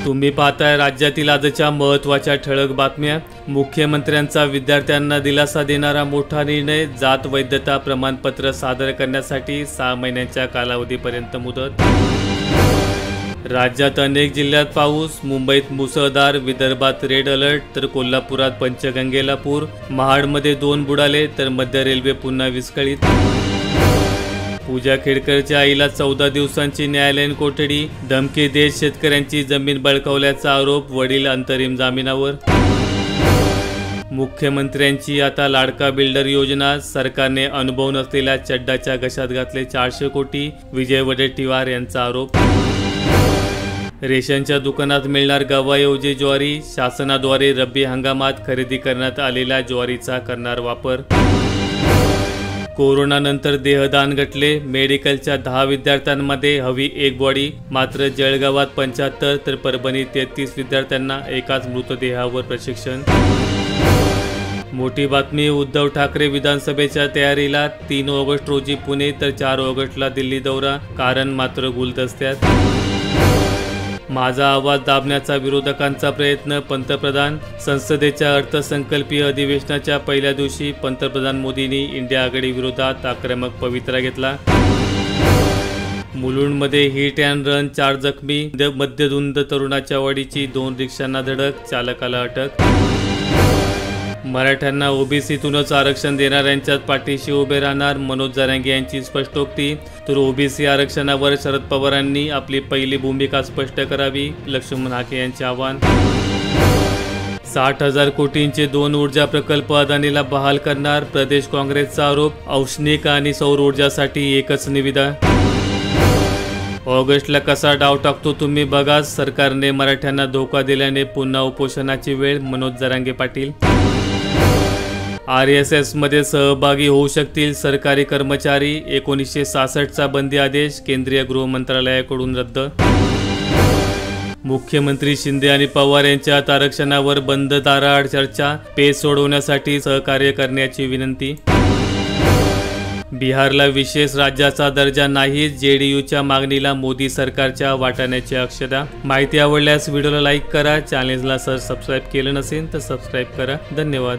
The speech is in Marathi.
तुम्ही पाहताय राज्यातील आजच्या महत्त्वाच्या ठळक बातम्या। मुख्यमंत्र्यांचा विद्यार्थ्यांना दिलासा देणारा मोठा निर्णय। जात वैधता प्रमाणपत्र सादर करण्यासाठी 6 महिन्यांच्या कालावधीपर्यंत मुदत। राज्यात अनेक जिल्ह्यात पाऊस। मुंबईत मुसळधार, विदर्भात रेड अलर्ट तर कोल्हापुरात पंचगंगेला पूर। महाडमध्ये 2 बुडाले तर मध्य रेल्वे पुन्हा विस्कळीत। पूजा खेडकरच्या आईला 14 दिवसांची न्यायालयीन कोठडी। धमकी देत शेतकऱ्यांची जमीन बळकावल्याचा आरोप। वडील अंतरिम जामिनावर। मुख्यमंत्र्यांची आता लाडका बिल्डर योजना। सरकारने अनुभव नसलेल्या चड्डाच्या घशात घातले 400 कोटी। विजय वडेट्टीवार यांचा आरोप। रेशनच्या दुकानात मिळणार गव्हाऐवजी ज्वारी। शासनाद्वारे रब्बी हंगामात खरेदी करण्यात आलेल्या ज्वारीचा करणार वापर। कोरोनानंतर देहदान घटले। मेडिकलच्या 10 विद्यार्थ्यांमध्ये हवी एक बॉडी। मात्र जळगावात 75 तर परभणीत 33 विद्यार्थ्यांना एकाच मृतदेहावर प्रशिक्षण। मोठी बातमी, उद्धव ठाकरे विधानसभेच्या तयारीला। 3 ऑगस्ट रोजी पुणे तर 4 ऑगस्टला दिल्ली दौरा। कारण मात्र गुलदस्त्यात। माझा आवाज दाबण्याचा विरोधकांचा प्रयत्न। पंतप्रधान। संसदेच्या अर्थसंकल्पीय अधिवेशनाच्या पहिल्या दिवशी पंतप्रधान मोदींनी इंडिया आघाडी विरोधात आक्रमक पवित्रा घेतला। मुलुंडमध्ये हिट अँड रन, 4 जखमी। मध्यधुंद तरुणाच्या वाडीची 2 रिक्षांना धडक, चालकाला अटक। मराठ्यांना ओबीसीतूनच आरक्षण देणाऱ्यांच्याच पाठीशी उभे राहणार, मनोज जरांगे यांची स्पष्टोक्ती। तर ओबीसी आरक्षणावर शरद पवारांनी आपली पहिली भूमिका स्पष्ट करावी, लक्ष्मण हाके यांचे आवाहन। 60,000 कोटींचे 2 ऊर्जा प्रकल्प अदानीला बहाल करणार, प्रदेश काँग्रेसचा आरोप। औष्णिक आणि सौर ऊर्जासाठी एकच निविदा। ऑगस्टला कसा डाव टाकतो तुम्ही बघा। सरकारने मराठ्यांना धोका दिल्याने पुन्हा उपोषणाची वेळ, मनोज जरांगे पाटील। RSS मध्ये सहभागी होऊ शकतील सरकारी कर्मचारी। 1966चा बंदी आदेश केंद्रीय गृह मंत्रालयाकडून रद्द। मुख्यमंत्री शिंदे आणि पवार यांच्यात आरक्षणावर बंद दाराआड चर्चा। पेच सोडवण्यासाठी सहकार्य करण्याची विनंती। बिहारला विशेष राज्याचा दर्जा नाही, JDUच्या मागणीला मोदी सरकारच्या वाटाण्याची अक्षता। माहिती आवडल्यास व्हिडिओला लाईक करा, चॅनेलला सबस्क्राईब केलं नसेल तर सबस्क्राईब करा। धन्यवाद।